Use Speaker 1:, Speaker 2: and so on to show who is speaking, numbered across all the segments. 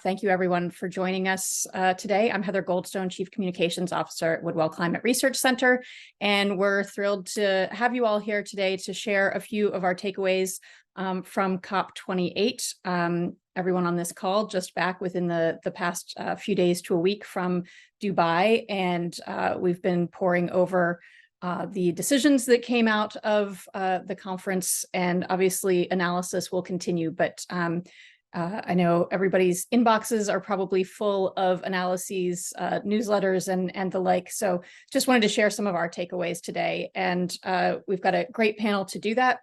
Speaker 1: Thank you, everyone, for joining us today. I'm Heather Goldstone, Chief Communications Officer at Woodwell Climate Research Center, and we're thrilled to have you all here today to share a few of our takeaways from COP28. Everyone on this call just back within the past few days to a week from Dubai, and we've been poring over the decisions that came out of the conference, and obviously analysis will continue, but I know everybody's inboxes are probably full of analyses, newsletters, and the like. So just wanted to share some of our takeaways today. And we've got a great panel to do that,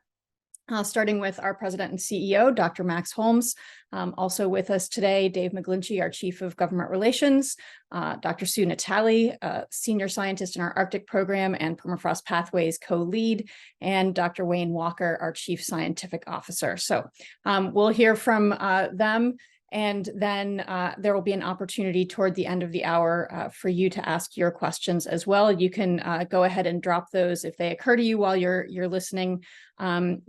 Speaker 1: starting with our President and CEO, Dr. Max Holmes. Also with us today, Dave McGlinchey, our Chief of Government Relations, Dr. Sue Natale, Senior Scientist in our Arctic Program and Permafrost Pathways co-lead, and Dr. Wayne Walker, our Chief Scientific Officer. So we'll hear from them, and then there will be an opportunity toward the end of the hour for you to ask your questions as well. You can go ahead and drop those if they occur to you while you're listening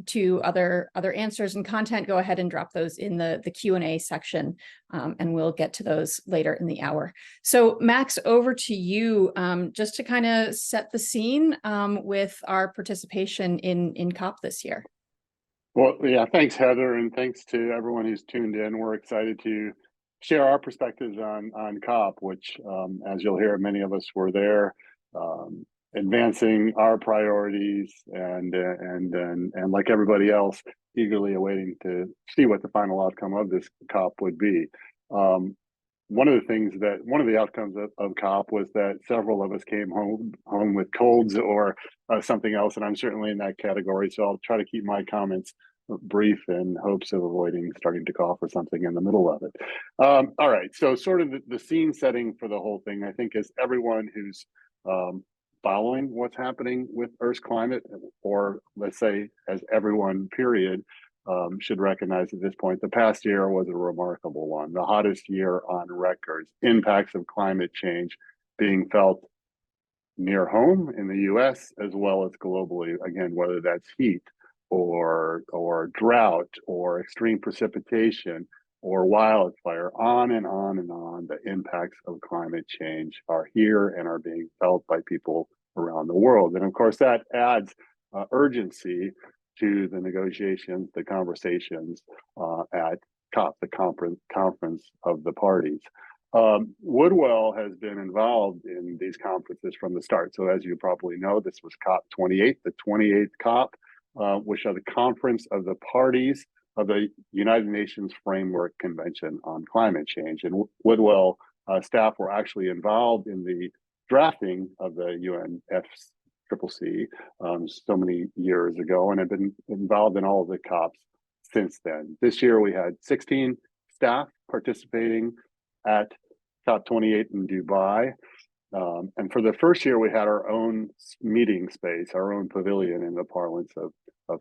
Speaker 1: to other answers and content. Go ahead and drop those in the Q&A section, and we'll get to those later in the hour. So Max, over to you, just to kind of set the scene with our participation in COP this year.
Speaker 2: Well, yeah, thanks, Heather, and thanks to everyone who's tuned in. We're excited to share our perspectives on COP, which, as you'll hear, many of us were there, advancing our priorities, and like everybody else, eagerly awaiting to see what the final outcome of this COP would be. One of the outcomes of COP was that several of us came home with colds or something else, and I'm certainly in that category. So I'll try to keep my comments brief in hopes of avoiding starting to cough or something in the middle of it. All right, so sort of the scene setting for the whole thing, I think, is everyone who's following what's happening with Earth's climate, or let's say as everyone, period, should recognize at this point, the past year was a remarkable one, the hottest year on record. Impacts of climate change being felt near home in the US as well as globally, again, whether that's heat or drought or extreme precipitation or wildfire, on and on and on. The impacts of climate change are here and are being felt by people around the world. And of course, that adds urgency to the negotiations, the conversations at COP, the conference of the parties. Woodwell has been involved in these conferences from the start. So as you probably know, this was COP28, the 28th COP, which are the conference of the parties of the United Nations Framework Convention on Climate Change. And Woodwell staff were actually involved in the drafting of the UNFCCC so many years ago, and have been involved in all of the COPs since then. This year we had 16 staff participating at COP28 in Dubai. And for the first year, we had our own meeting space, our own pavilion in the parlance of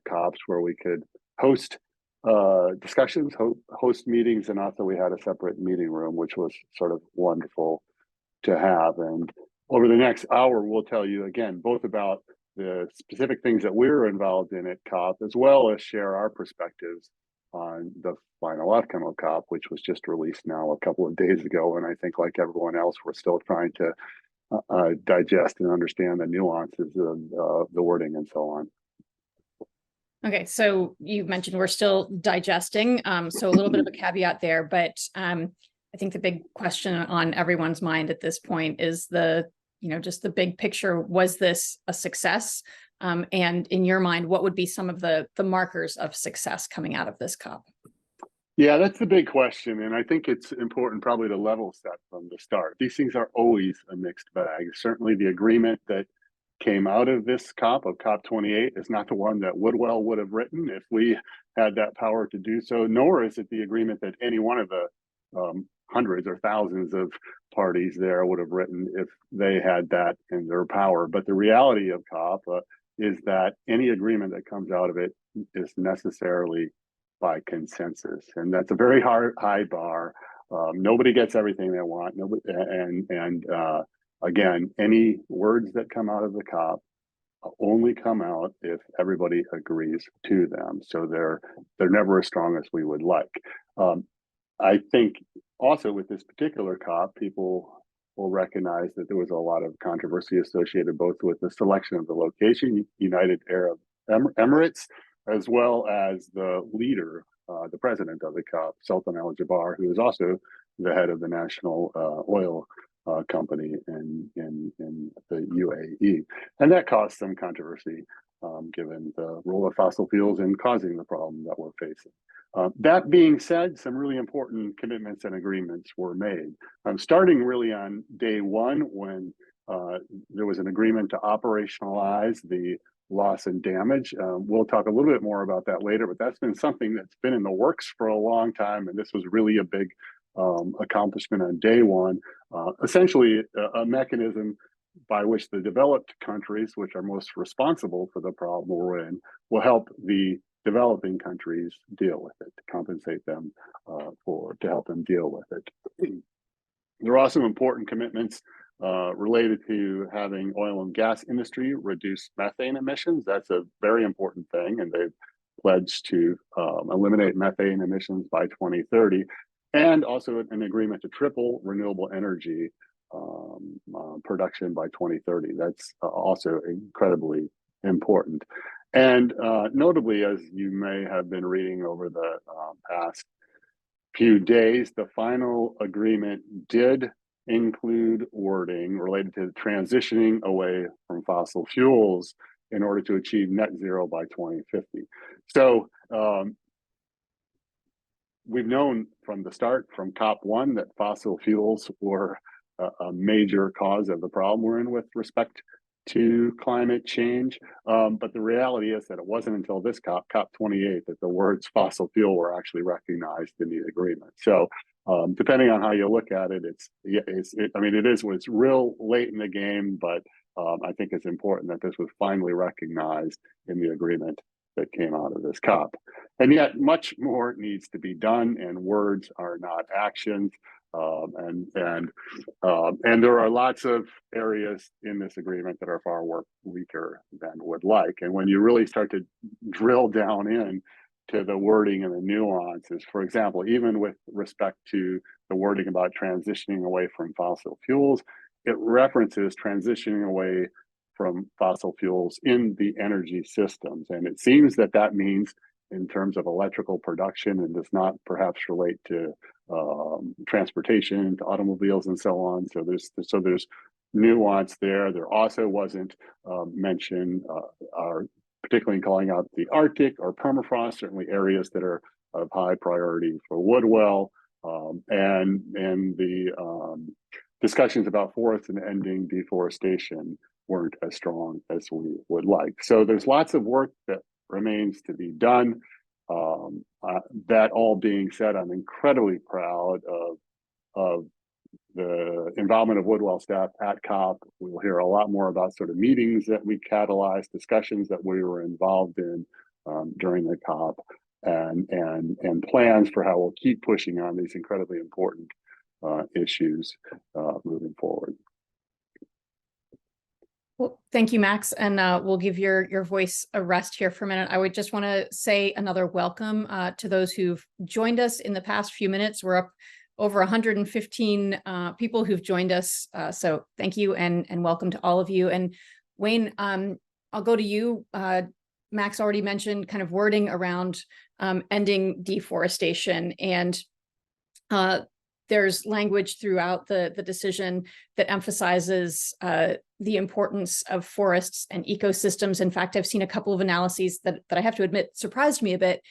Speaker 2: COPs, where we could host discussions, host meetings, and also we had a separate meeting room, which was sort of wonderful to have. And over the next hour, we'll tell you again, both about the specific things that we're involved in at COP, as well as share our perspectives on the final outcome of COP, which was just released now a couple of days ago. And I think, like everyone else, we're still trying to digest and understand the nuances of the wording and so on.
Speaker 1: Okay, so you mentioned we're still digesting, so a little bit of a caveat there, but I think the big question on everyone's mind at this point is just the big picture. Was this a success? And in your mind, what would be some of the markers of success coming out of this COP?
Speaker 2: Yeah, that's the big question. And I think it's important probably to level set from the start. These things are always a mixed bag. Certainly the agreement that came out of this COP, of COP28, is not the one that Woodwell would have written if we had that power to do so, nor is it the agreement that any one of the hundreds or thousands of parties there would have written if they had that in their power. But the reality of COP is that any agreement that comes out of it is necessarily by consensus, and that's a very high bar. Nobody gets everything they want. Again, any words that come out of the COP only come out if everybody agrees to them. So they're never as strong as we would like. I think also with this particular COP, people will recognize that there was a lot of controversy associated both with the selection of the location, United Arab Emirates, as well as the leader, the president of the COP, Sultan Al Jaber, who is also the head of the national oil company in the UAE. And that caused some controversy given the role of fossil fuels in causing the problem that we're facing. That being said, some really important commitments and agreements were made. Starting really on day one, when there was an agreement to operationalize the loss and damage. We'll talk a little bit more about that later, but that's been something that's been in the works for a long time, and this was really a big accomplishment on day one. Essentially, a mechanism by which the developed countries, which are most responsible for the problem we're in, will help the developing countries deal with it, to compensate them to help them deal with it. There are also important commitments related to having oil and gas industry reduce methane emissions. That's a very important thing, and they've pledged to eliminate methane emissions by 2030, and also an agreement to triple renewable energy production by 2030. That's also incredibly important. And notably, as you may have been reading over the past few days, the final agreement did include wording related to transitioning away from fossil fuels in order to achieve net zero by 2050. So we've known from the start, from COP1, that fossil fuels were a major cause of the problem we're in with respect to climate change. But the reality is that it wasn't until this COP, COP28, that the words fossil fuel were actually recognized in the agreement. So depending on how you look at it, it's real late in the game, but I think it's important that this was finally recognized in the agreement that came out of this COP. And yet much more needs to be done, and words are not actions. And there are lots of areas in this agreement that are far weaker than would like. And when you really start to drill down in to the wording and the nuances, for example, even with respect to the wording about transitioning away from fossil fuels, it references transitioning away from fossil fuels in the energy systems. And it seems that that means in terms of electrical production, and does not perhaps relate to transportation, to automobiles and so on. So there's nuance there. There also wasn't mention, particularly in calling out the Arctic or permafrost, certainly areas that are of high priority for Woodwell, and the discussions about forests and ending deforestation weren't as strong as we would like. So there's lots of work that remains to be done. That all being said, I'm incredibly proud of the involvement of Woodwell staff at COP. We'll hear a lot more about sort of meetings that we catalyzed, discussions that we were involved in during the COP, and plans for how we'll keep pushing on these incredibly important issues moving forward.
Speaker 1: Well, thank you, Max, and we'll give your voice a rest here for a minute. I would just want to say another welcome to those who've joined us in the past few minutes. We're up over 115 people who've joined us, so thank you and welcome to all of you. And Wayne, I'll go to you. Max already mentioned kind of wording around ending deforestation, and there's language throughout the decision that emphasizes the importance of forests and ecosystems. In fact, I've seen a couple of analyses that I have to admit surprised me a bit,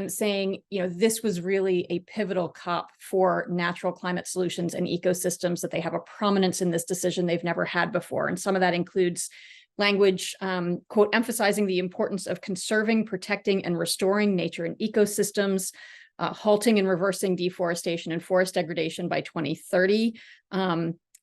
Speaker 1: saying, this was really a pivotal COP for natural climate solutions and ecosystems, that they have a prominence in this decision they've never had before. And some of that includes language, quote, emphasizing the importance of conserving, protecting, and restoring nature and ecosystems, halting and reversing deforestation and forest degradation by 2030,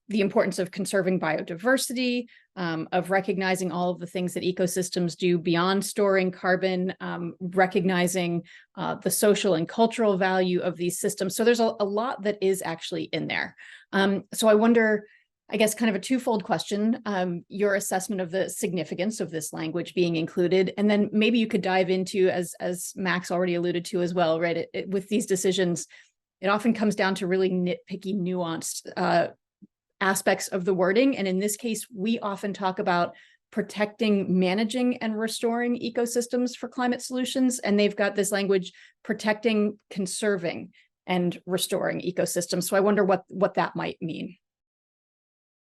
Speaker 1: the importance of conserving biodiversity, of recognizing all of the things that ecosystems do beyond storing carbon, recognizing the social and cultural value of these systems. So there's a lot that is actually in there. So I wonder, I guess kind of a twofold question, your assessment of the significance of this language being included, and then maybe you could dive into, as Max already alluded to as well, right, with these decisions, it often comes down to really nitpicky, nuanced aspects of the wording. And in this case, we often talk about protecting, managing, and restoring ecosystems for climate solutions. And they've got this language, protecting, conserving, and restoring ecosystems. So I wonder what that might mean.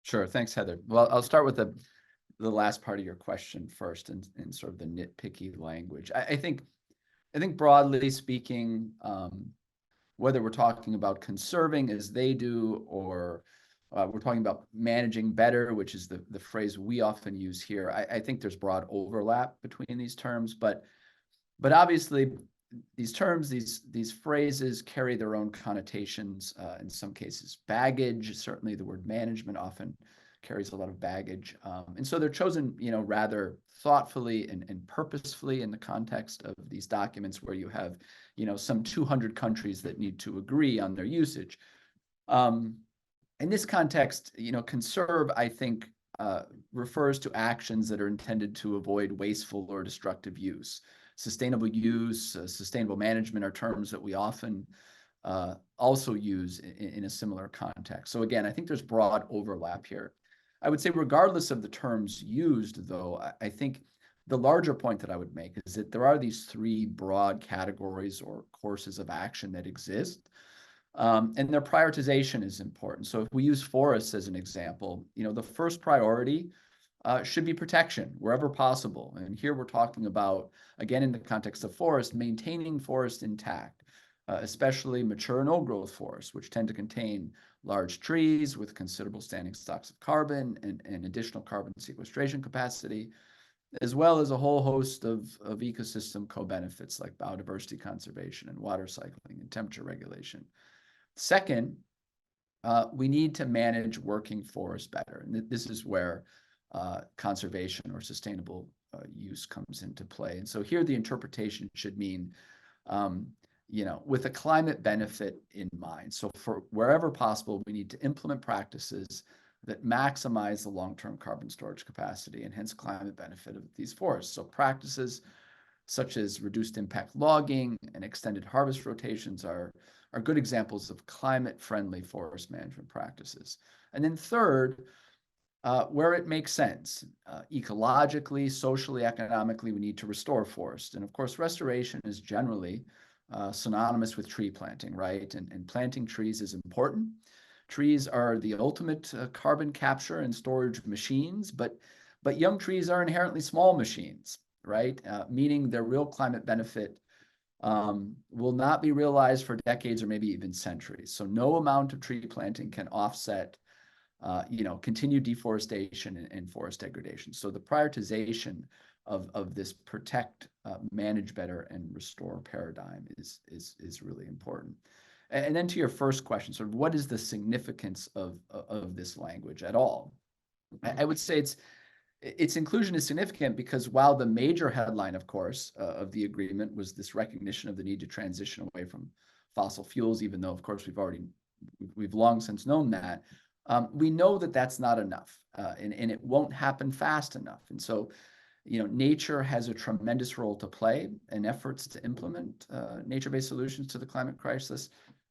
Speaker 3: Sure. Thanks, Heather. Well, I'll start with the last part of your question first, and sort of the nitpicky language. I think broadly speaking, whether we're talking about conserving as they do, or we're talking about managing better, which is the phrase we often use here, I think there's broad overlap between these terms, but obviously these terms, these phrases carry their own connotations, in some cases baggage. Certainly the word management often carries a lot of baggage. And so they're chosen, rather thoughtfully and purposefully in the context of these documents where you have, some 200 countries that need to agree on their usage. In this context, conserve, I think, refers to actions that are intended to avoid wasteful or destructive use. Sustainable use, sustainable management are terms that we often also use in a similar context. So again, I think there's broad overlap here. I would say regardless of the terms used, though, I think the larger point that I would make is that there are these three broad categories or courses of action that exist, and their prioritization is important. So if we use forests as an example, the first priority should be protection wherever possible. And here we're talking about, again, in the context of forest, maintaining forest intact, especially mature and old-growth forests, which tend to contain large trees with considerable standing stocks of carbon and additional carbon sequestration capacity, as well as a whole host of ecosystem co-benefits like biodiversity conservation and water cycling and temperature regulation. Second, we need to manage working forests better. And this is where conservation or sustainable use comes into play. And so here the interpretation should mean, with a climate benefit in mind. So for wherever possible, we need to implement practices that maximize the long-term carbon storage capacity and hence climate benefit of these forests. So practices such as reduced impact logging and extended harvest rotations are good examples of climate-friendly forest management practices. And then third, where it makes sense, ecologically, socially, economically, we need to restore forest. And of course, restoration is generally synonymous with tree planting, right? And planting trees is important. Trees are the ultimate carbon capture and storage machines, but young trees are inherently small machines, right? Meaning their real climate benefit will not be realized for decades or maybe even centuries. So no amount of tree planting can offset continued deforestation and forest degradation. So the prioritization of this protect, manage better, and restore paradigm is really important. And then to your first question, sort of what is the significance of this language at all? I would say its inclusion is significant because while the major headline, of course, of the agreement was this recognition of the need to transition away from fossil fuels, even though, of course, we've long since known that, we know that that's not enough, and it won't happen fast enough. And so, nature has a tremendous role to play, and efforts to implement nature-based solutions to the climate crisis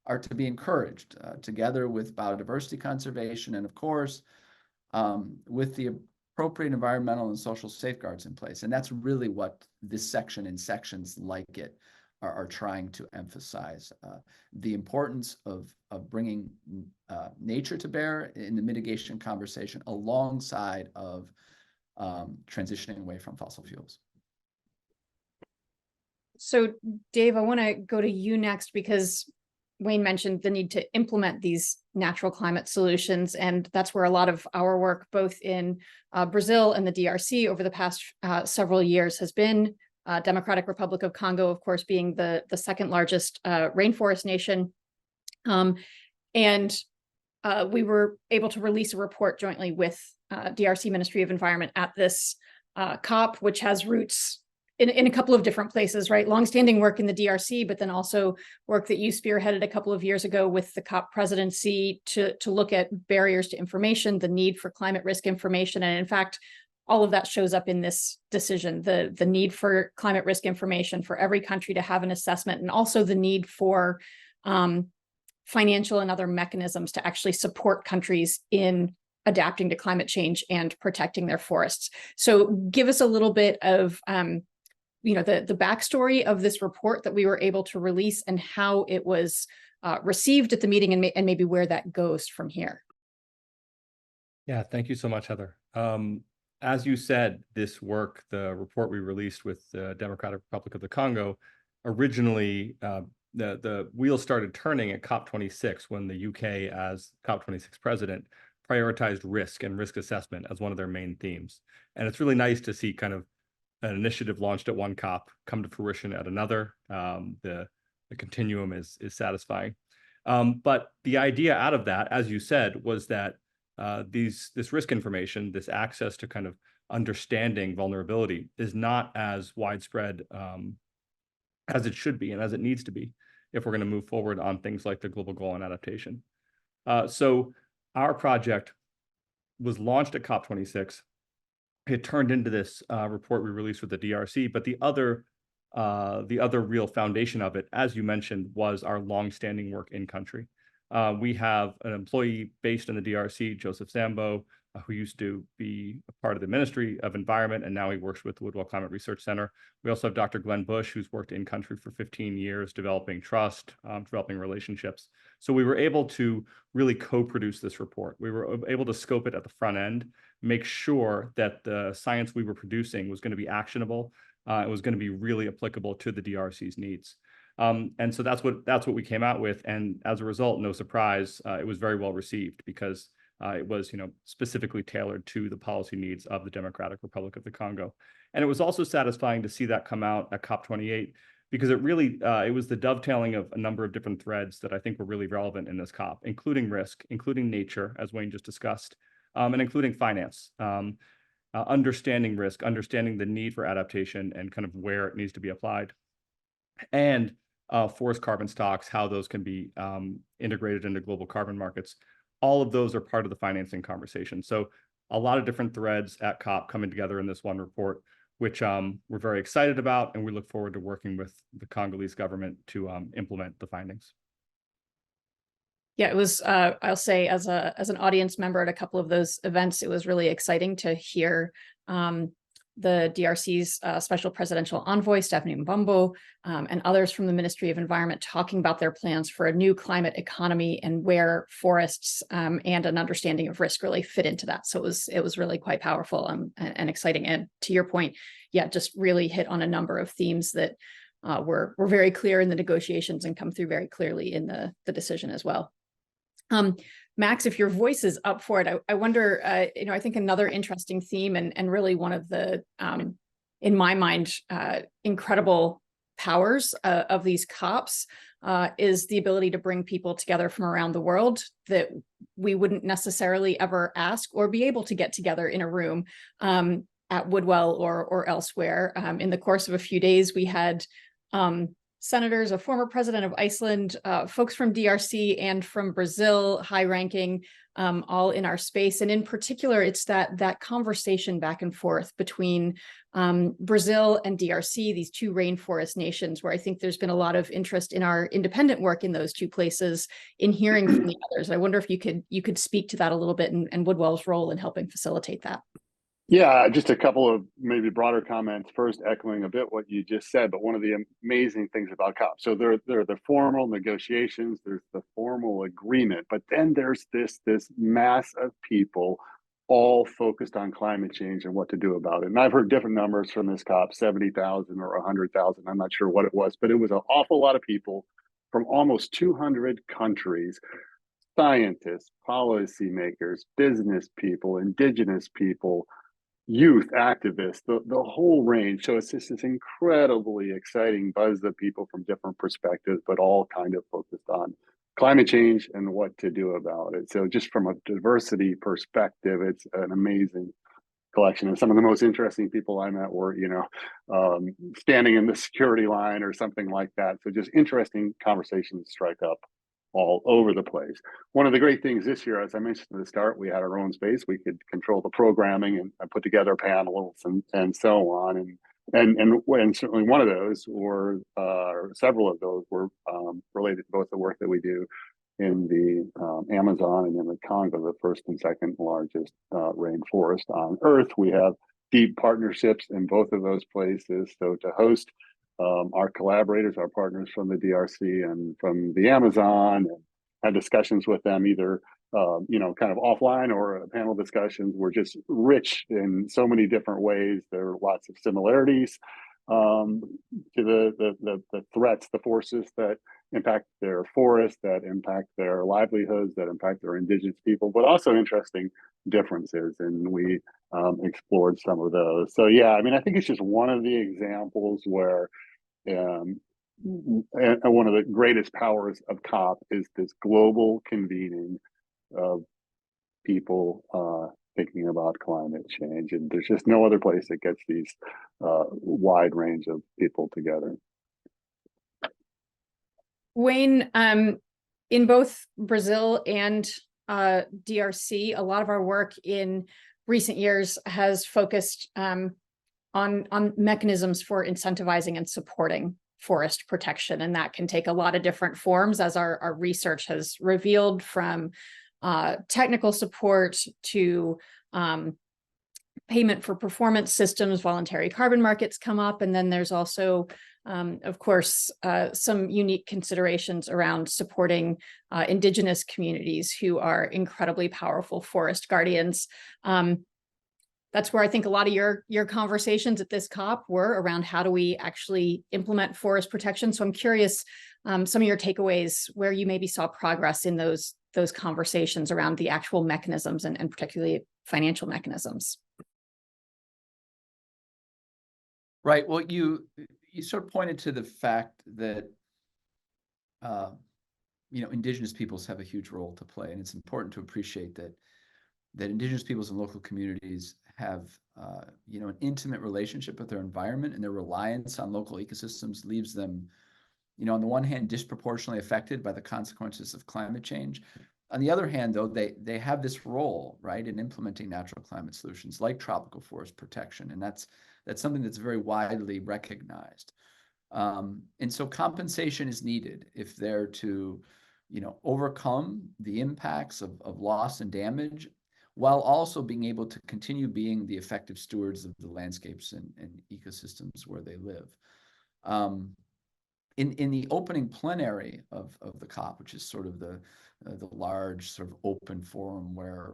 Speaker 3: are to be encouraged, together with biodiversity conservation and, of course, with the appropriate environmental and social safeguards in place. And that's really what this section and sections like it are trying to emphasize, the importance of bringing nature to bear in the mitigation conversation alongside of transitioning away from fossil fuels.
Speaker 1: So Dave, I want to go to you next because Wayne mentioned the need to implement these natural climate solutions. And that's where a lot of our work, both in Brazil and the DRC over the past several years has been. Democratic Republic of Congo, of course, being the second largest rainforest nation. And we were able to release a report jointly with DRC Ministry of Environment at this COP, which has roots in a couple of different places, right? Longstanding work in the DRC, but then also work that you spearheaded a couple of years ago with the COP presidency to look at barriers to information, the need for climate risk information. And in fact, all of that shows up in this decision, the need for climate risk information for every country to have an assessment, and also the need for financial and other mechanisms to actually support countries in adapting to climate change and protecting their forests. So give us a little bit of the backstory of this report that we were able to release and how it was received at the meeting, and maybe where that goes from here.
Speaker 4: Yeah, thank you so much, Heather. As you said, this work, the report we released with the Democratic Republic of the Congo, originally the wheels started turning at COP26 when the UK, as COP26 president, prioritized risk and risk assessment as one of their main themes. And it's really nice to see kind of an initiative launched at one COP come to fruition at another. The continuum is satisfying. But the idea out of that, as you said, was that this risk information, this access to kind of understanding vulnerability, is not as widespread as it should be and as it needs to be if we're going to move forward on things like the global goal on adaptation. So our project was launched at COP26. It turned into this report we released with the DRC, but the other real foundation of it, as you mentioned, was our longstanding work in country. We have an employee based in the DRC, Joseph Zambo, who used to be a part of the Ministry of Environment, and now he works with the Woodwell Climate Research Center. We also have Dr. Glenn Bush, who's worked in country for 15 years, developing trust, developing relationships. So we were able to really co-produce this report. We were able to scope it at the front end, make sure that the science we were producing was going to be actionable. It was going to be really applicable to the DRC's needs. And so that's what we came out with. And as a result, no surprise, it was very well received because it was, specifically tailored to the policy needs of the Democratic Republic of the Congo. And it was also satisfying to see that come out at COP28 because it really, it was the dovetailing of a number of different threads that I think were really relevant in this COP, including risk, including nature, as Wayne just discussed, and including finance, understanding risk, understanding the need for adaptation and kind of where it needs to be applied, and forest carbon stocks, how those can be integrated into global carbon markets. All of those are part of the financing conversation. So a lot of different threads at COP coming together in this one report, which we're very excited about, and we look forward to working with the Congolese government to implement the findings.
Speaker 1: Yeah, it was, I'll say as an audience member at a couple of those events, it was really exciting to hear the DRC's Special Presidential Envoy, Stephanie Mbombo, and others from the Ministry of Environment talking about their plans for a new climate economy and where forests and an understanding of risk really fit into that. So it was really quite powerful and exciting. And to your point, yeah, just really hit on a number of themes that were very clear in the negotiations and come through very clearly in the decision as well. Max, if your voice is up for it, I wonder, I think another interesting theme and really one of the, in my mind, incredible powers of these COPs is the ability to bring people together from around the world that we wouldn't necessarily ever ask or be able to get together in a room at Woodwell or elsewhere. In the course of a few days, we had senators, a former president of Iceland, folks from DRC and from Brazil, high-ranking, all in our space. And in particular, it's that conversation back and forth between Brazil and DRC, these two rainforest nations, where I think there's been a lot of interest in our independent work in those two places in hearing from the others. I wonder if you could speak to that a little bit and Woodwell's role in helping facilitate that.
Speaker 2: Yeah, just a couple of maybe broader comments. First, echoing a bit what you just said, but one of the amazing things about COP. So there are the formal negotiations, there's the formal agreement, but then there's this mass of people all focused on climate change and what to do about it. And I've heard different numbers from this COP, 70,000 or 100,000. I'm not sure what it was, but it was an awful lot of people from almost 200 countries. Scientists, policymakers, business people, indigenous people, youth activists, the whole range. So it's just this incredibly exciting buzz of people from different perspectives, but all kind of focused on climate change and what to do about it. So just from a diversity perspective, it's an amazing collection. And some of the most interesting people I met were, standing in the security line or something like that. So just interesting conversations strike up all over the place. One of the great things this year, as I mentioned at the start, we had our own space. We could control the programming and put together panels and so on. And certainly one of those, or several of those, were related to both the work that we do in the Amazon and in the Congo, the first and second largest rainforest on Earth. We have deep partnerships in both of those places. So to host our collaborators, our partners from the DRC and from the Amazon, and have discussions with them either kind of offline or panel discussions, were just rich in so many different ways. There are lots of similarities to the threats, the forces that impact their forests, that impact their livelihoods, that impact their indigenous people, but also interesting differences. And we explored some of those. So yeah, I mean, I think it's just one of the examples where and one of the greatest powers of COP is this global convening of people thinking about climate change. And there's just no other place that gets these wide range of people together.
Speaker 1: Wayne, in both Brazil and DRC, a lot of our work in recent years has focused on mechanisms for incentivizing and supporting forest protection. And that can take a lot of different forms, as our research has revealed, from technical support to payment for performance systems. Voluntary carbon markets come up. And then there's also, of course, some unique considerations around supporting indigenous communities who are incredibly powerful forest guardians. That's where I think a lot of your conversations at this COP were around how do we actually implement forest protection. So I'm curious, some of your takeaways where you maybe saw progress in those conversations around the actual mechanisms and particularly financial mechanisms.
Speaker 3: Right. Well, you sort of pointed to the fact that indigenous peoples have a huge role to play, and it's important to appreciate that indigenous peoples and local communities have an intimate relationship with their environment, and their reliance on local ecosystems leaves them, on the one hand, disproportionately affected by the consequences of climate change. On the other hand, though, they have this role, right, in implementing natural climate solutions like tropical forest protection, and that's something that's very widely recognized. And so compensation is needed if they're to, overcome the impacts of loss and damage, while also being able to continue being the effective stewards of the landscapes and ecosystems where they live. In the opening plenary of the COP, which is sort of the large sort of open forum where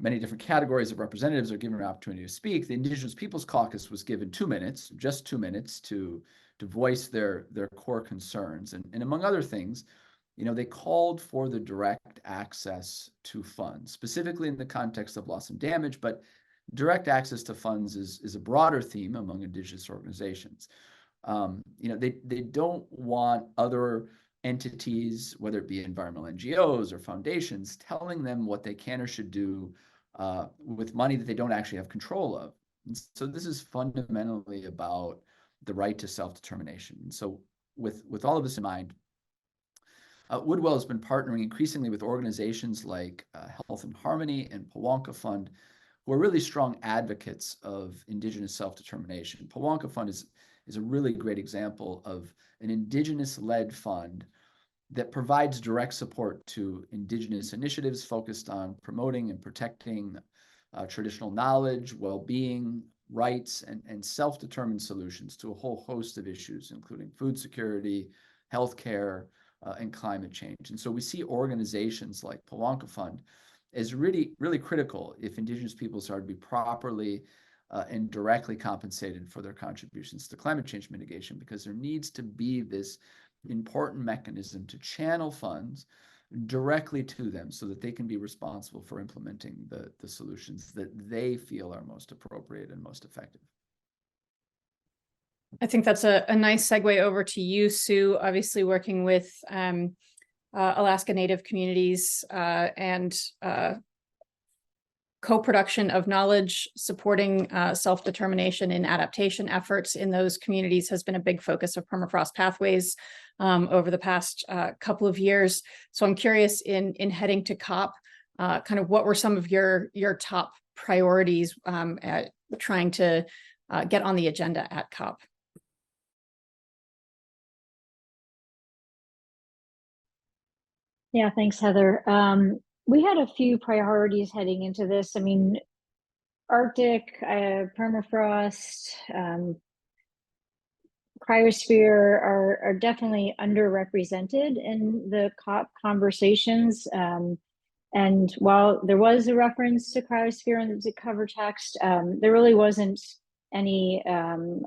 Speaker 3: many different categories of representatives are given an opportunity to speak, the Indigenous Peoples Caucus was given 2 minutes, just 2 minutes, to voice their core concerns. And among other things, they called for the direct access to funds, specifically in the context of loss and damage, but direct access to funds is a broader theme among Indigenous organizations. They don't want other entities, whether it be environmental NGOs or foundations, telling them what they can or should do with money that they don't actually have control of. And so this is fundamentally about the right to self-determination. And so with all of this in mind, Woodwell has been partnering increasingly with organizations like Health and Harmony and Pawanka Fund, who are really strong advocates of Indigenous self-determination. Pawanka Fund is a really great example of an Indigenous-led fund that provides direct support to Indigenous initiatives focused on promoting and protecting traditional knowledge, well-being, rights, and self-determined solutions to a whole host of issues, including food security, healthcare, and climate change. And so we see organizations like Pawanka Fund as really, really critical if Indigenous peoples are to be properly and directly compensated for their contributions to climate change mitigation, because there needs to be this important mechanism to channel funds directly to them so that they can be responsible for implementing the solutions that they feel are most appropriate and most effective.
Speaker 1: I think that's a nice segue over to you, Sue, obviously working with Alaska Native communities and co-production of knowledge, supporting self-determination and adaptation efforts in those communities has been a big focus of Permafrost Pathways over the past couple of years. So I'm curious, in heading to COP, kind of what were some of your top priorities at trying to get on the agenda at COP?
Speaker 5: Yeah, thanks, Heather. We had a few priorities heading into this. I mean, Arctic, permafrost, cryosphere are definitely underrepresented in the COP conversations. And while there was a reference to cryosphere in the cover text, there really wasn't any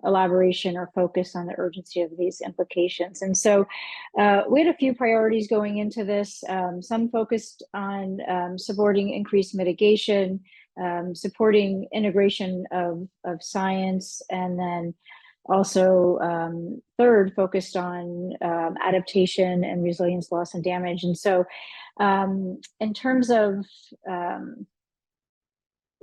Speaker 5: elaboration or focus on the urgency of these implications. And so we had a few priorities going into this, some focused on supporting increased mitigation, supporting integration of science, and then also third, focused on adaptation and resilience, loss, and damage. And so in terms of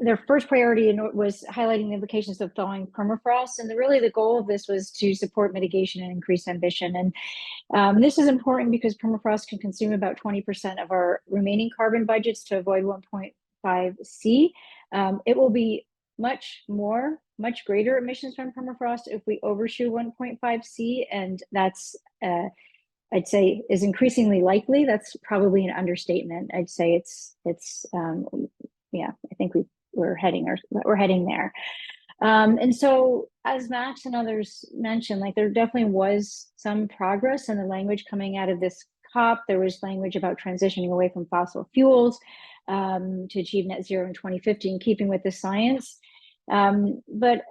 Speaker 5: their first priority was highlighting the implications of thawing permafrost. And really the goal of this was to support mitigation and increase ambition. And this is important because permafrost can consume about 20% of our remaining carbon budgets to avoid 1.5 C. It will be much greater emissions from permafrost if we overshoot 1.5 C. And that's, I'd say, is increasingly likely. That's probably an understatement. I'd say it's yeah, I think we're heading there. And so, as Max and others mentioned, like there definitely was some progress in the language coming out of this COP. There was language about transitioning away from fossil fuels to achieve net zero in 2050, in keeping with the science. But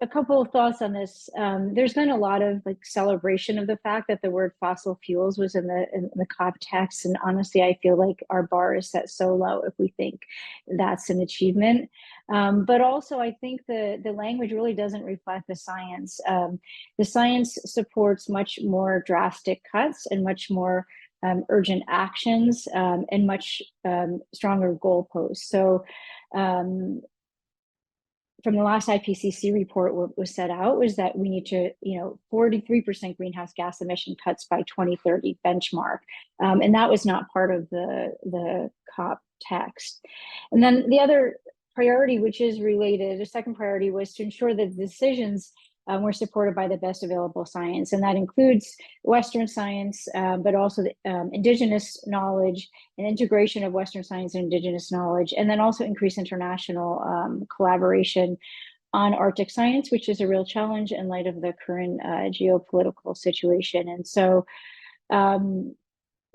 Speaker 5: a couple of thoughts on this. There's been a lot of like celebration of the fact that the word fossil fuels was in the COP text, and honestly, I feel like our bar is set so low if we think that's an achievement. But also, I think the language really doesn't reflect the science. The science supports much more drastic cuts and much more urgent actions and much stronger goalposts. So. From the last IPCC report, what was set out was that we need to, 43% greenhouse gas emission cuts by 2030 benchmark. And that was not part of the COP text. And then the other priority, which is related, the second priority was to ensure that the decisions were supported by the best available science. And that includes Western science, but also the, Indigenous knowledge and integration of Western science and Indigenous knowledge, and then also increase international collaboration on Arctic science, which is a real challenge in light of the current geopolitical situation. And so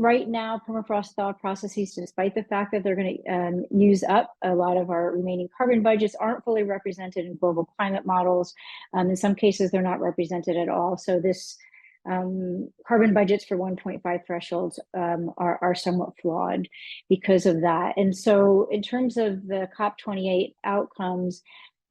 Speaker 5: right now, permafrost thaw processes, despite the fact that they're going to use up a lot of our remaining carbon budgets, aren't fully represented in global climate models. In some cases, they're not represented at all. So this carbon budgets for 1.5 thresholds are somewhat flawed because of that. And so in terms of the COP28 outcomes,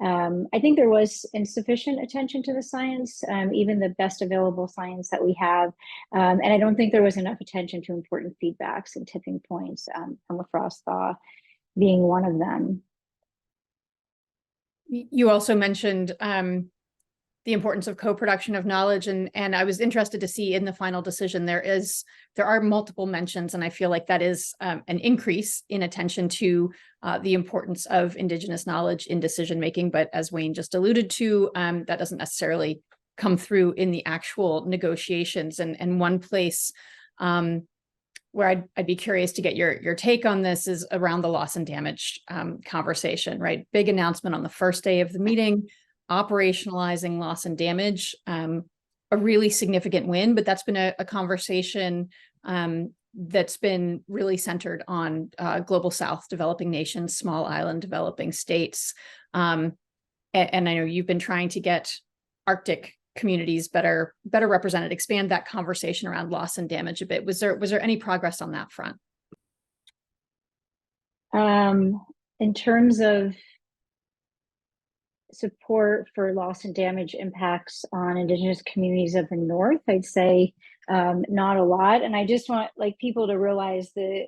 Speaker 5: I think there was insufficient attention to the science, even the best available science that we have. And I don't think there was enough attention to important feedbacks and tipping points, permafrost thaw being one of them.
Speaker 1: You also mentioned the importance of co-production of knowledge, and I was interested to see in the final decision there are multiple mentions, and I feel like that is an increase in attention to the importance of Indigenous knowledge in decision making. But as Wayne just alluded to, that doesn't necessarily come through in the actual negotiations. And one place where I'd be curious to get your take on this is around the loss and damage conversation. Right, big announcement on the first day of the meeting. Operationalizing loss and damage, a really significant win, but that's been a conversation that's been really centered on global South, developing nations, small island developing states. And I know you've been trying to get Arctic communities better represented, expand that conversation around loss and damage a bit. Was there any progress on that front?
Speaker 5: In terms of support for loss and damage impacts on Indigenous communities of the North, I'd say not a lot. And I just want people to realize the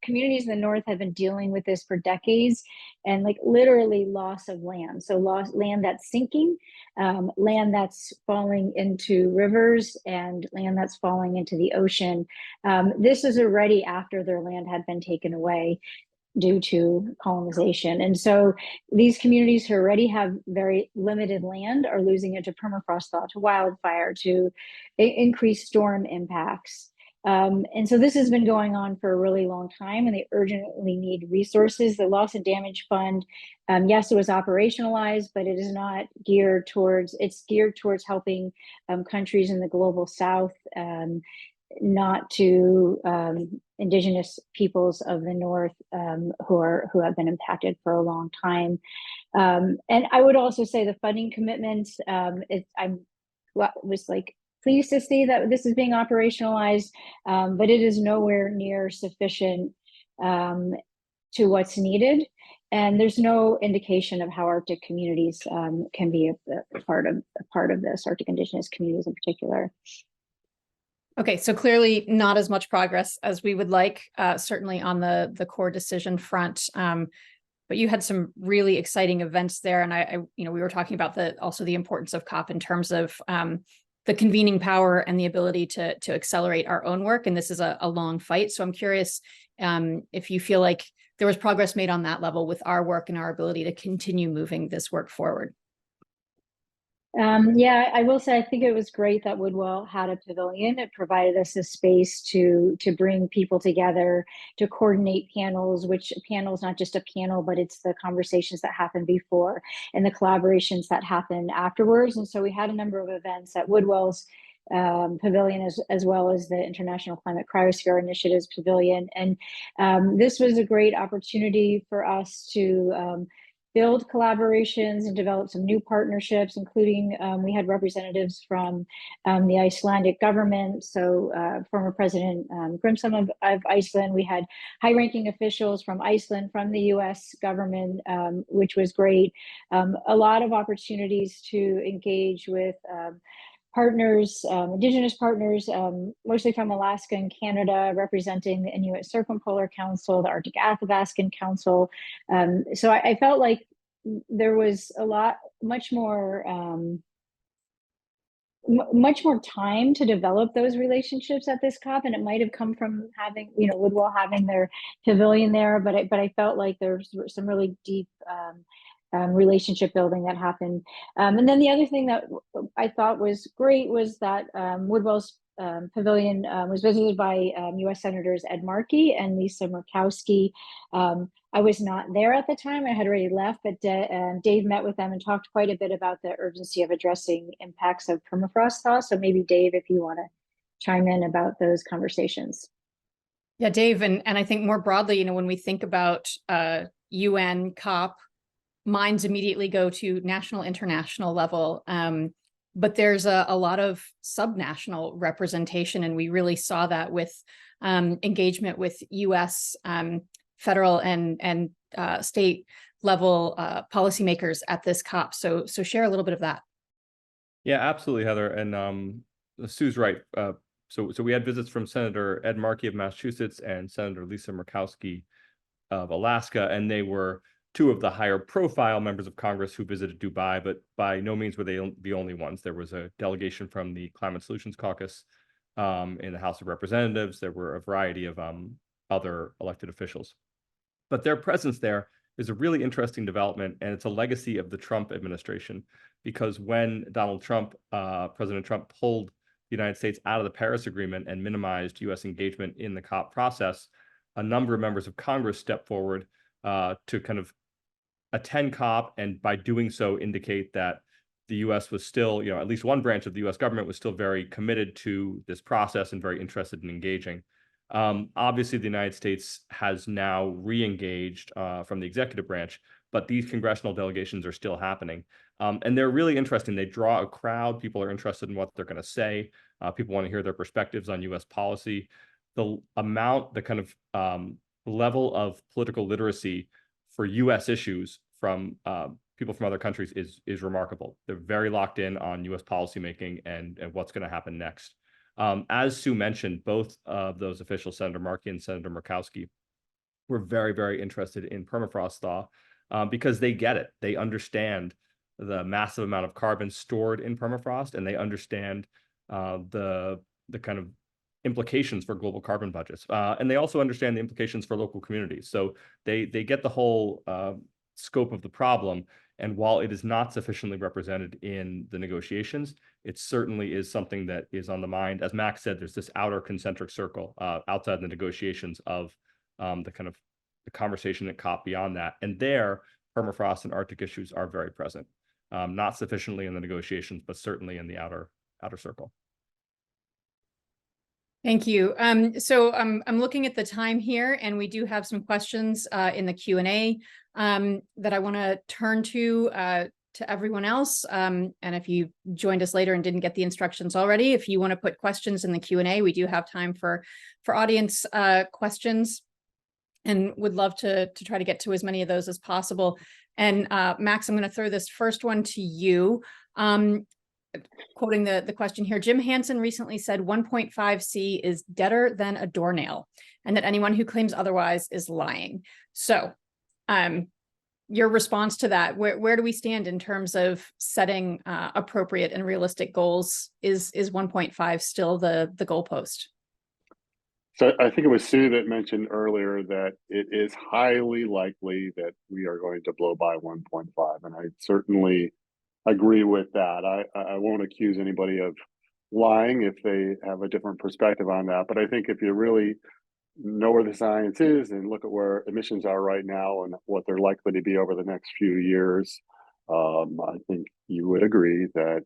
Speaker 5: communities in the North have been dealing with this for decades, and literally loss of land. So land that's sinking, land that's falling into rivers, and land that's falling into the ocean. This is already after their land had been taken away due to colonization. And so these communities who already have very limited land are losing it to permafrost thaw, to wildfire, to increased storm impacts. And so this has been going on for a really long time, and they urgently need resources. The Loss and Damage Fund, yes, it was operationalized, but it is not geared towards, it's geared towards helping countries in the global south, not to Indigenous peoples of the North who have been impacted for a long time. And I would also say the funding commitments, I was like pleased to see that this is being operationalized, but it is nowhere near sufficient to what's needed. And there's no indication of how Arctic communities can be a part of this, Arctic Indigenous communities in particular.
Speaker 1: Okay, so clearly not as much progress as we would like, certainly on the core decision front. But you had some really exciting events there, and we were talking about also the importance of COP in terms of the convening power and the ability to accelerate our own work. And this is a long fight. So I'm curious if you feel like there was progress made on that level with our work and our ability to continue moving this work forward.
Speaker 5: Yeah, I will say I think it was great that Woodwell had a pavilion. It provided us a space to bring people together, to coordinate panels, which panels, not just a panel, but it's the conversations that happen before and the collaborations that happen afterwards. And so we had a number of events at Woodwell's pavilion, as well as the International Climate Cryosphere Initiative's pavilion. And this was a great opportunity for us to build collaborations and develop some new partnerships, including we had representatives from the Icelandic government. So former President Grimson of Iceland. We had high-ranking officials from Iceland, from the US government, which was great. A lot of opportunities to engage with partners, Indigenous partners, mostly from Alaska and Canada, representing the Inuit Circumpolar Council, the Arctic Athabascan Council. So I felt like there was much more time to develop those relationships at this COP, and it might have come from having, Woodwell having their pavilion there, but I felt like there's some really deep relationship building that happened. And then the other thing that I thought was great was that Woodwell's pavilion was visited by U.S. Senators Ed Markey and Lisa Murkowski. I was not there at the time. I had already left, but Dave met with them and talked quite a bit about the urgency of addressing impacts of permafrost thaw. So maybe Dave, if you want to chime in about those conversations.
Speaker 1: Yeah, Dave, and I think more broadly, when we think about UN COP, minds immediately go to national, international level. But there's a lot of subnational representation, and we really saw that with engagement with U.S. Federal and state level policymakers at this COP. So share a little bit of that.
Speaker 4: Yeah, absolutely, Heather. And Sue's right. So we had visits from Senator Ed Markey of Massachusetts and Senator Lisa Murkowski of Alaska, and they were two of the higher profile members of Congress who visited Dubai, but by no means were they the only ones. There was a delegation from the Climate Solutions Caucus in the House of Representatives. There were a variety of other elected officials. But their presence there is a really interesting development, and it's a legacy of the Trump administration, because when President Trump pulled the United States out of the Paris Agreement and minimized U.S. engagement in the COP process, a number of members of Congress stepped forward to kind of attend COP, and by doing so indicate that the U.S. was still, at least one branch of the U.S. government was still very committed to this process and very interested in engaging. Obviously, the United States has now re-engaged from the executive branch, but these congressional delegations are still happening. And they're really interesting. They draw a crowd. People are interested in what they're going to say. People want to hear their perspectives on U.S. policy. The kind of level of political literacy for U.S. issues from people from other countries is remarkable. They're very locked in on U.S. policymaking and what's going to happen next. As Sue mentioned, both of those officials, Senator Markey and Senator Murkowski, were very, very interested in permafrost thaw because they get it. They understand the massive amount of carbon stored in permafrost, and they understand the kind of implications for global carbon budgets. And they also understand the implications for local communities. So they get the whole scope of the problem. And while it is not sufficiently represented in the negotiations, it certainly is something that is on the mind. As Max said, there's this outer concentric circle outside the negotiations of the kind of the conversation at COP beyond that. And there, permafrost and Arctic issues are very present, not sufficiently in the negotiations, but certainly in the outer circle.
Speaker 1: Thank you. So I'm looking at the time here, and we do have some questions in the Q&A that I want to turn to everyone else. And if you joined us later and didn't get the instructions already, if you want to put questions in the Q&A, we do have time for audience questions, and would love to try to get to as many of those as possible. And Max, I'm going to throw this first one to you. Quoting the question here, Jim Hansen recently said 1.5C is deader than a doornail, and that anyone who claims otherwise is lying. So your response to that, where do we stand in terms of setting appropriate and realistic goals? Is 1.5 still the goalpost?
Speaker 2: So I think it was Sue that mentioned earlier that it is highly likely that we are going to blow by 1.5, and I certainly agree with that. I won't accuse anybody of lying if they have a different perspective on that, but I think if you really know where the science is and look at where emissions are right now and what they're likely to be over the next few years, I think you would agree that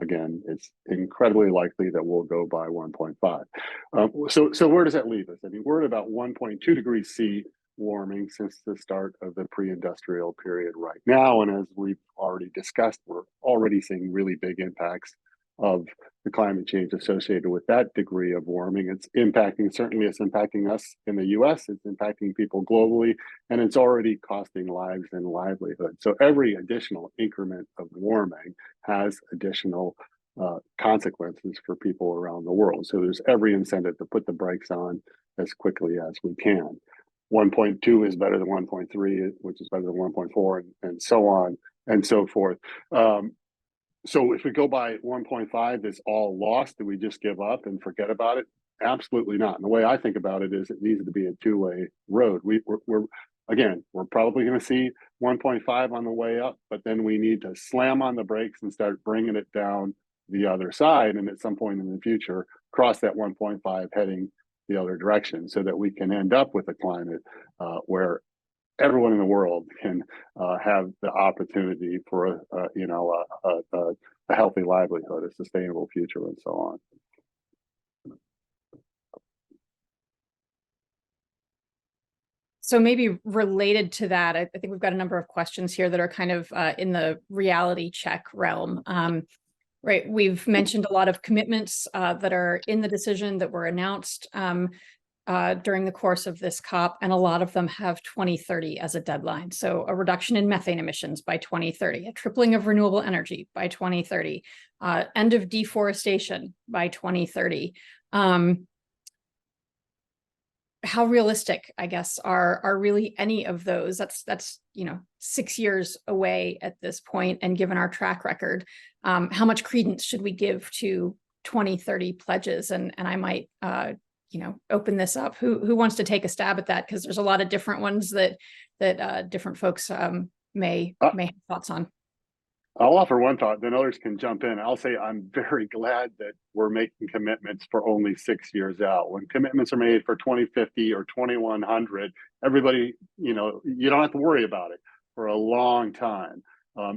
Speaker 2: again, it's incredibly likely that we'll go by 1.5. So where does that leave us? I mean, we're at about 1.2 degrees C warming since the start of the pre-industrial period right now. And as we've already discussed, we're already seeing really big impacts of the climate change associated with that degree of warming. It's impacting us in the US, it's impacting people globally, and it's already costing lives and livelihood. So every additional increment of warming has additional consequences for people around the world. So there's every incentive to put the brakes on as quickly as we can. 1.2 is better than 1.3, which is better than 1.4, and so on and so forth. So if we go by 1.5, is all lost? Do we just give up and forget about it? Absolutely not. And the way I think about it is it needs to be a two-way road. We're probably going to see 1.5 on the way up, but then we need to slam on the brakes and start bringing it down the other side. And at some point in the future, cross that 1.5 heading the other direction, so that we can end up with a climate where everyone in the world can have the opportunity for a healthy livelihood, a sustainable future, and so on.
Speaker 1: So maybe related to that, I think we've got a number of questions here that are kind of in the reality check realm. Right, we've mentioned a lot of commitments that are in the decision that were announced during the course of this COP, and a lot of them have 2030 as a deadline. So a reduction in methane emissions by 2030, a tripling of renewable energy by 2030, end of deforestation by 2030. How realistic, I guess, are really any of those? That's 6 years away at this point, and given our track record, how much credence should we give to 2030 pledges? And I might open this up. Who wants to take a stab at that? Because there's a lot of different ones that different folks may have thoughts on.
Speaker 2: I'll offer one thought, then others can jump in. I'll say I'm very glad that we're making commitments for only 6 years out. When commitments are made for 2050 or 2100, everybody, you don't have to worry about it for a long time.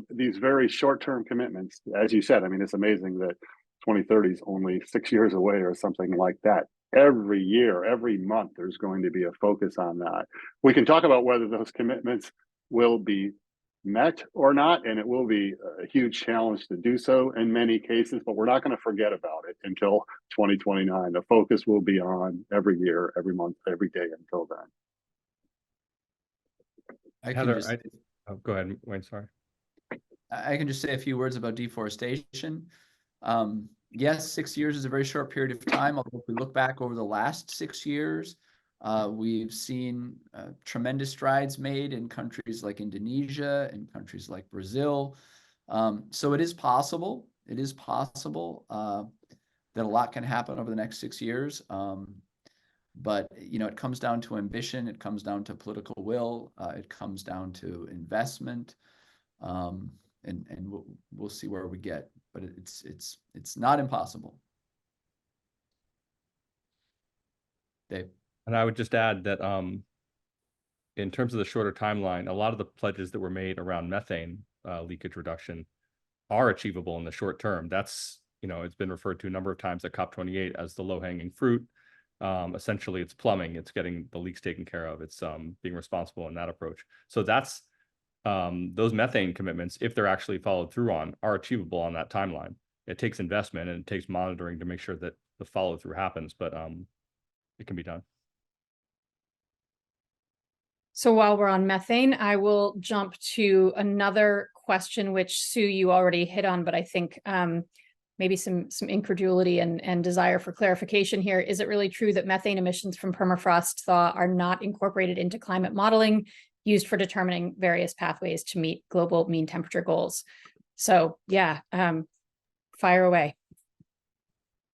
Speaker 2: These very short-term commitments, as you said, I mean, it's amazing that 2030 is only 6 years away or something like that. Every year, every month, there's going to be a focus on that. We can talk about whether those commitments will be met or not, and it will be a huge challenge to do so in many cases, but we're not going to forget about it until 2029. The focus will be on every year, every month, every day until then.
Speaker 4: Heather, go ahead, Wayne, sorry.
Speaker 3: I can just say a few words about deforestation. Yes, 6 years is a very short period of time, although if we look back over the last 6 years, we've seen tremendous strides made in countries like Indonesia and countries like Brazil. So it is possible. It is possible that a lot can happen over the next 6 years. But it comes down to ambition. It comes down to political will. It comes down to investment. and we'll see where we get, but it's not impossible. Dave.
Speaker 4: And I would just add that in terms of the shorter timeline, a lot of the pledges that were made around methane leakage reduction are achievable in the short term. That's, it's been referred to a number of times at COP28 as the low-hanging fruit. Essentially, it's plumbing. It's getting the leaks taken care of. It's being responsible in that approach. So that's those methane commitments, if they're actually followed through on, are achievable on that timeline. It takes investment and it takes monitoring to make sure that the follow through happens, but it can be done.
Speaker 1: So while we're on methane, I will jump to another question, which Sue, you already hit on, but I think maybe some incredulity and desire for clarification here. Is it really true that methane emissions from permafrost thaw are not incorporated into climate modeling used for determining various pathways to meet global mean temperature goals? So yeah, fire away.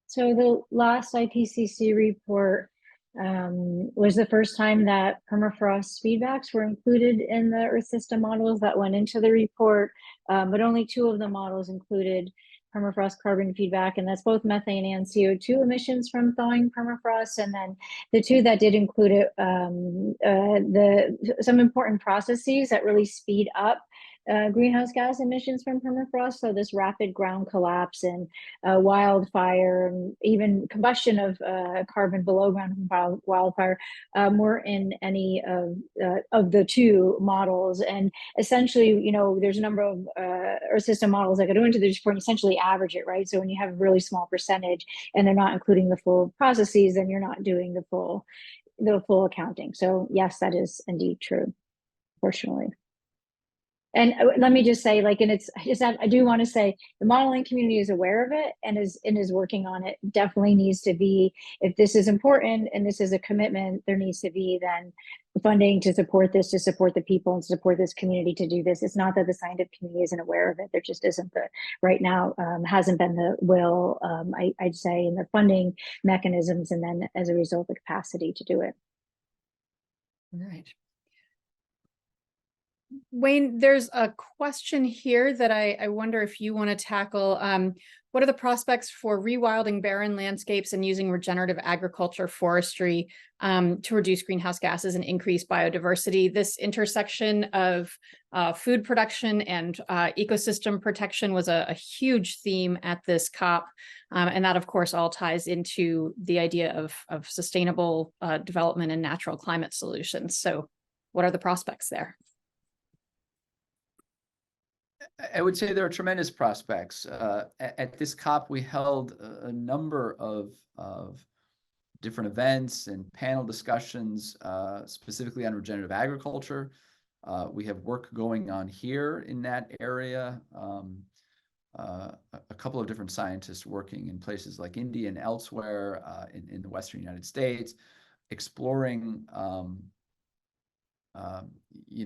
Speaker 5: So the last IPCC report was the first time that permafrost feedbacks were included in the Earth system models that went into the report, but only 2 of the models included permafrost carbon feedback, and that's both methane and CO2 emissions from thawing permafrost. And then the 2 that did include it, some important processes that really speed up greenhouse gas emissions from permafrost. So this rapid ground collapse and wildfire, and even combustion of carbon below ground from wildfire were in any of the 2 models. And essentially, there's a number of Earth system models that go into the report and essentially average it, right? So when you have a really small percentage and they're not including the full processes, then you're not doing the full accounting. So yes, that is indeed true, fortunately. And let me just say, I do want to say the modeling community is aware of it and is working on it. Definitely needs to be, if this is important and this is a commitment, there needs to be then funding to support this, to support the people and support this community to do this. It's not that the scientific community isn't aware of it. There just isn't right now, hasn't been the will, I'd say, in the funding mechanisms, and then as a result, the capacity to do it.
Speaker 1: All right. Wayne, there's a question here that I wonder if you want to tackle. What are the prospects for rewilding barren landscapes and using regenerative agriculture, forestry to reduce greenhouse gases and increase biodiversity? This intersection of food production and ecosystem protection was a huge theme at this COP. And that, of course, all ties into the idea of sustainable development and natural climate solutions. So what are the prospects there?
Speaker 3: I would say there are tremendous prospects. At this COP, we held a number of different events and panel discussions, specifically on regenerative agriculture. We have work going on here in that area. A couple of different scientists working in places like India and elsewhere in the Western United States, exploring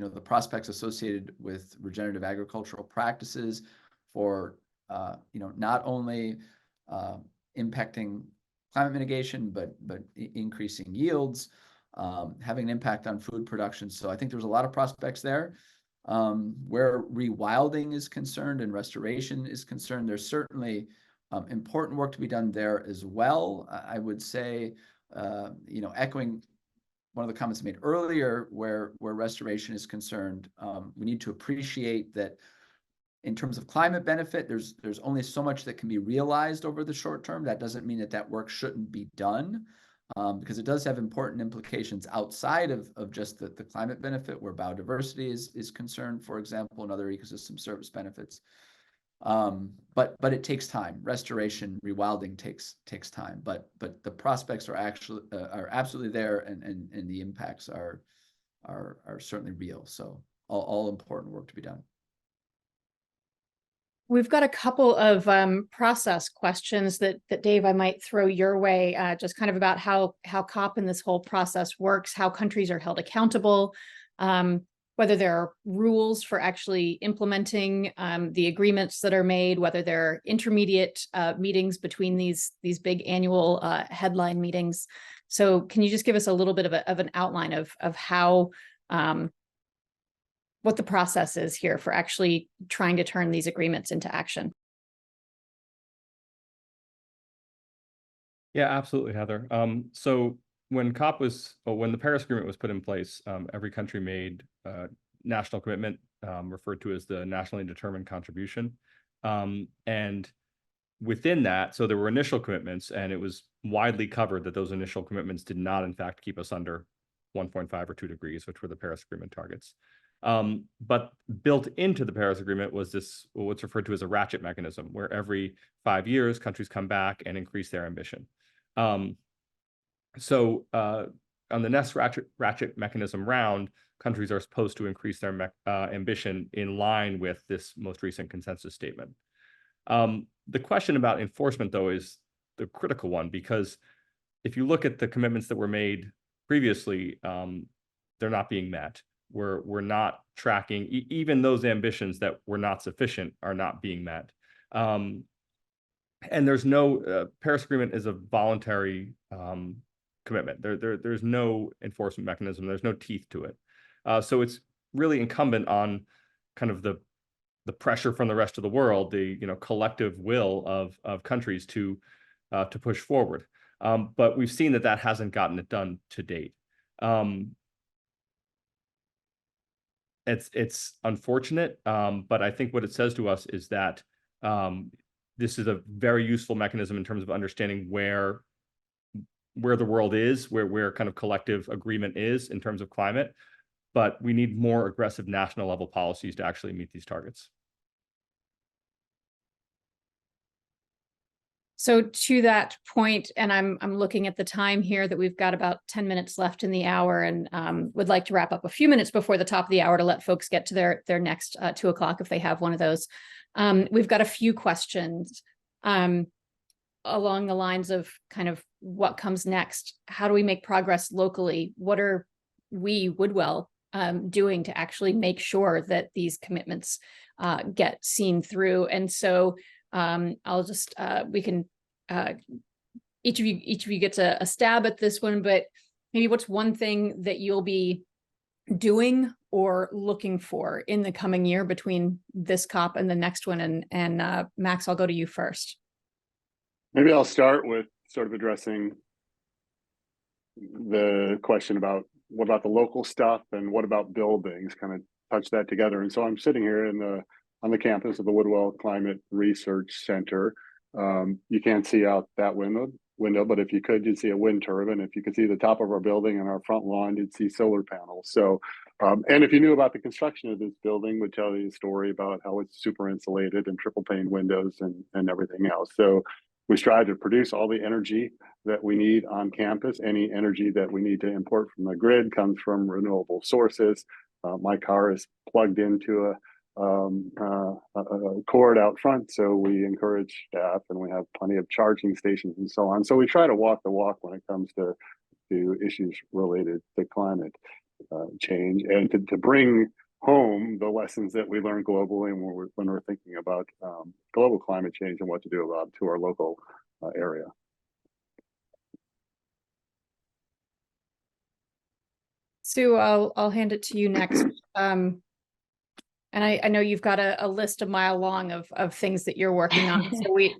Speaker 3: the prospects associated with regenerative agricultural practices for, not only impacting climate mitigation, but increasing yields, having an impact on food production. So I think there's a lot of prospects there. Where rewilding is concerned and restoration is concerned, there's certainly important work to be done there as well. I would say, echoing one of the comments made earlier, where restoration is concerned, we need to appreciate that in terms of climate benefit, there's only so much that can be realized over the short term. That doesn't mean that work shouldn't be done, because it does have important implications outside of just the climate benefit, where biodiversity is concerned, for example, and other ecosystem service benefits. But it takes time. Restoration, rewilding takes time. But the prospects are absolutely there, and the impacts are certainly real. So all important work to be done.
Speaker 1: We've got a couple of process questions that Dave, I might throw your way, just kind of about how COP and this whole process works, how countries are held accountable, whether there are rules for actually implementing the agreements that are made, whether there are intermediate meetings between these big annual headline meetings. So can you just give us a little bit of an outline of how what the process is here for actually trying to turn these agreements into action.
Speaker 4: Yeah, absolutely, Heather. So when the Paris Agreement was put in place, every country made a national commitment referred to as the nationally determined contribution. And within that, so there were initial commitments, and it was widely covered that those initial commitments did not, in fact, keep us under 1.5 or 2 degrees, which were the Paris Agreement targets. But built into the Paris Agreement was this, what's referred to as a ratchet mechanism, where every 5 years, countries come back and increase their ambition. So on the next ratchet mechanism round, countries are supposed to increase their ambition in line with this most recent consensus statement. The question about enforcement, though, is the critical one, because if you look at the commitments that were made previously, they're not being met. We're not tracking, even those ambitions that were not sufficient are not being met. And there's no, Paris Agreement is a voluntary commitment. There's no enforcement mechanism. There's no teeth to it. So it's really incumbent on kind of the pressure from the rest of the world, the collective will of countries to push forward. But we've seen that hasn't gotten it done to date. It's unfortunate, but I think what it says to us is that this is a very useful mechanism in terms of understanding where the world is, where kind of collective agreement is in terms of climate, but we need more aggressive national level policies to actually meet these targets.
Speaker 1: So to that point, and I'm looking at the time here that we've got about 10 minutes left in the hour, and would like to wrap up a few minutes before the top of the hour to let folks get to their next 2 o'clock if they have one of those. We've got a few questions along the lines of kind of what comes next. How do we make progress locally? What are we, Woodwell, doing to actually make sure that these commitments get seen through? And so I'll just we can each of you gets a stab at this one, but maybe what's one thing that you'll be doing or looking for in the coming year between this COP and the next one? And Max, I'll go to you first.
Speaker 2: Maybe I'll start with sort of addressing the question about what about the local stuff and what about buildings, kind of touch that together. And so I'm sitting here on the campus of the Woodwell Climate Research Center. You can't see out that window, but if you could, you'd see a wind turbine. If you could see the top of our building and our front lawn, you'd see solar panels. So, and if you knew about the construction of this building, would tell you a story about how it's super insulated and triple pane windows and everything else. So we strive to produce all the energy that we need on campus. Any energy that we need to import from the grid comes from renewable sources. My car is plugged into a cord out front, so we encourage staff, and we have plenty of charging stations and so on. So we try to walk the walk when it comes to issues related to climate change, and to bring home the lessons that we learn globally and when we're thinking about global climate change and what to do about to our local area.
Speaker 1: Sue, I'll hand it to you next. And I know you've got a list a mile long of things that you're working on. So we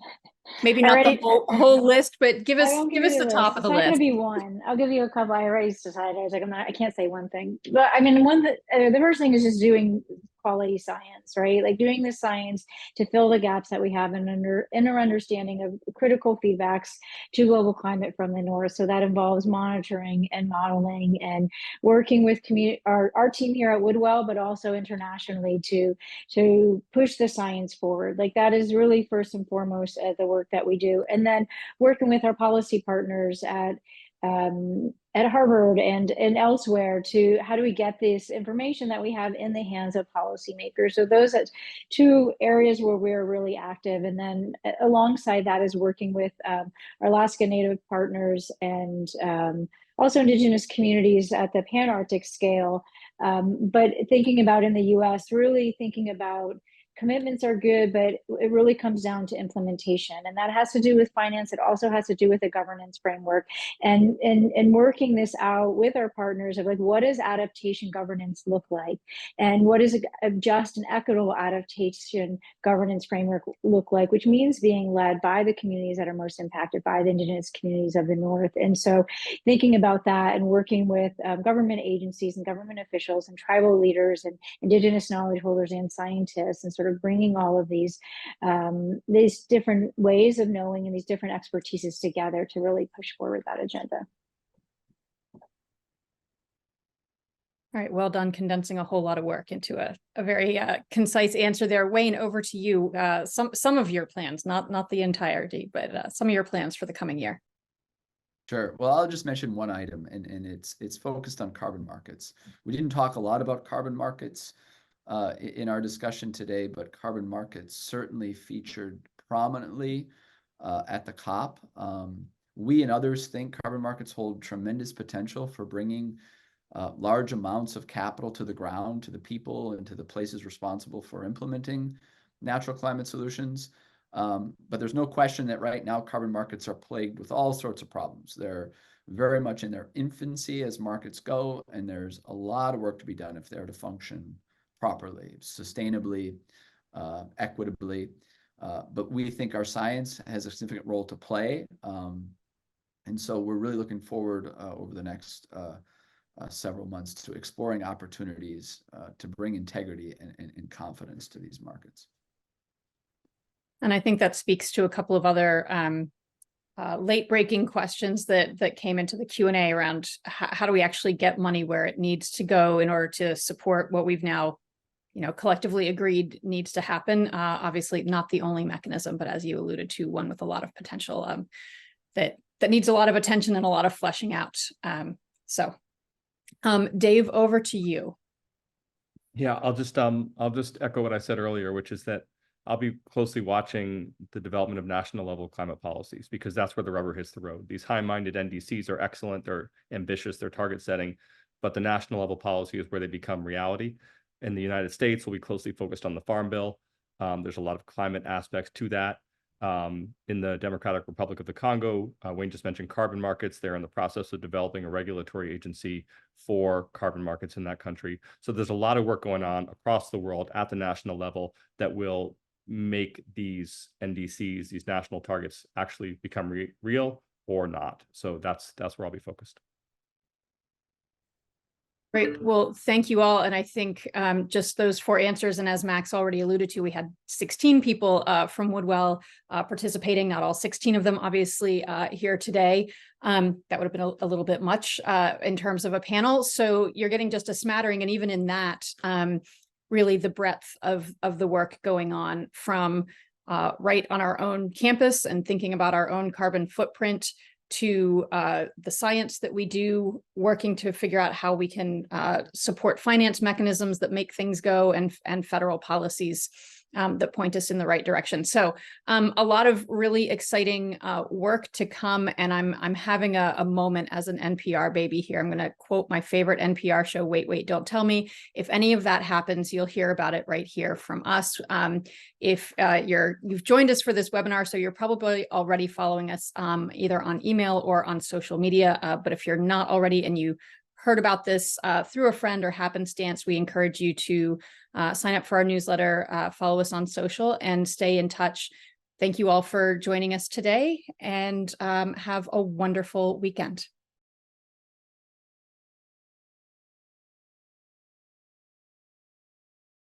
Speaker 1: maybe not the whole list, but give us the top of the list.
Speaker 5: It's not going to be one. I'll give you a couple. I already decided. I was like, I can't say one thing. But I mean, the first thing is just doing quality science, right? Like doing the science to fill the gaps that we have in our understanding of critical feedbacks to global climate from the North. So that involves monitoring and modeling and working with our team here at Woodwell, but also internationally to push the science forward. Like that is really first and foremost the work that we do. And then working with our policy partners at Harvard and elsewhere to how do we get this information that we have in the hands of policymakers. So those are 2 areas where we're really active. And then alongside that is working with our Alaska Native partners and also Indigenous communities at the Pan-Arctic scale. But thinking about in the US, really thinking about commitments are good, but it really comes down to implementation, and that has to do with finance. It also has to do with a governance framework, and working this out with our partners of like, what does adaptation governance look like, and what does a just and equitable adaptation governance framework look like, which means being led by the communities that are most impacted, by the Indigenous communities of the North. And so thinking about that and working with government agencies and government officials and tribal leaders and Indigenous knowledge holders and scientists, and sort of bringing all of these different ways of knowing and these different expertises together to really push forward that agenda.
Speaker 1: All right, well done condensing a whole lot of work into a very concise answer there. Wayne, over to you. Some of your plans, not the entirety, but some of your plans for the coming year.
Speaker 3: Sure. Well, I'll just mention one item, and it's focused on carbon markets. We didn't talk a lot about carbon markets in our discussion today, but carbon markets certainly featured prominently at the COP. We and others think carbon markets hold tremendous potential for bringing large amounts of capital to the ground, to the people, and to the places responsible for implementing natural climate solutions. But there's no question that right now carbon markets are plagued with all sorts of problems. They're very much in their infancy as markets go, and there's a lot of work to be done if they're to function properly, sustainably, equitably. But we think our science has a significant role to play. And so we're really looking forward over the next several months to exploring opportunities to bring integrity and confidence to these markets.
Speaker 1: And I think that speaks to a couple of other late-breaking questions that came into the Q&A around how do we actually get money where it needs to go in order to support what we've now, collectively agreed needs to happen. Obviously, not the only mechanism, but as you alluded to, one with a lot of potential that needs a lot of attention and a lot of fleshing out. Dave, over to you.
Speaker 4: Yeah, I'll just echo what I said earlier, which is that I'll be closely watching the development of national level climate policies, because that's where the rubber hits the road. These high-minded NDCs are excellent, they're ambitious, they're target setting, but the national level policy is where they become reality. In the United States, we'll be closely focused on the Farm Bill. There's a lot of climate aspects to that. In the Democratic Republic of the Congo, Wayne just mentioned carbon markets. They're in the process of developing a regulatory agency for carbon markets in that country. So there's a lot of work going on across the world at the national level that will make these NDCs, these national targets, actually become real or not. So that's where I'll be focused.
Speaker 1: Great. Well, thank you all. And I think just those 4 answers, and as Max already alluded to, we had 16 people from Woodwell participating, not all 16 of them obviously here today. That would have been a little bit much in terms of a panel. So you're getting just a smattering, and even in that, really the breadth of the work going on from right on our own campus and thinking about our own carbon footprint, to the science that we do, working to figure out how we can support finance mechanisms that make things go, and federal policies that point us in the right direction. So a lot of really exciting work to come, and I'm having a moment as an NPR baby here. I'm going to quote my favorite NPR show, Wait, Wait, Don't Tell Me. If any of that happens, you'll hear about it right here from us. If you've joined us for this webinar, so you're probably already following us either on email or on social media. But if you're not already and you heard about this through a friend or happenstance, we encourage you to sign up for our newsletter, follow us on social, and stay in touch. Thank you all for joining us today, and have a wonderful weekend.